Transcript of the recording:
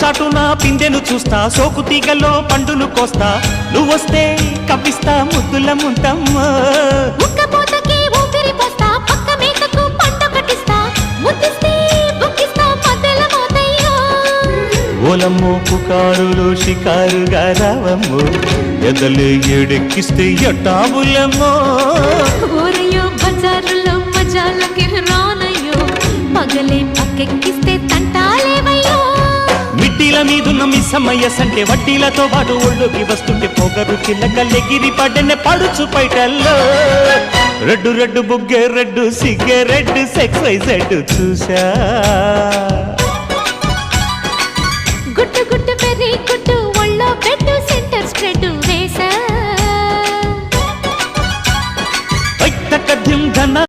చాటున పిందెను చూస్తా, సోకు తీగల్లో పండును కోస్తా, నువ్వొస్తే కప్పిస్తా ముద్దుల ముంతమ్మ. ఉక్కపోతకి ఊపిరి పోస్తా, పక్క మేకకు పంట కట్టిస్తా, ముద్దిస్తే బుక్కిస్తా మధ్యల మోతయ్యో. ఓలమ్మో పుకారులో షికారుగా రావమ్మో, ఎదలు ఎడెక్కిస్తే ఎట్టాబులమ్మో. ఊరయ్యో బజారులో మజాలకి రానయ్యో, పగలే పక్కెక్కిస్తే తంటాలేవయ్యో. మిట్టిల మీదున్న మిస్సమ్మయ్య సంటే వడ్డీలతో పాటు ఒళ్ళోకి వస్తుంటే పొగరు చిల్లకల్లెగిరి పడ్డనే పడుచు పైటల్లో. రెడ్డు రెడ్డు బుగ్గే రెడ్డు సిగ్గే రెడ్డు సెక్స్ వై జెడ్ చూసా.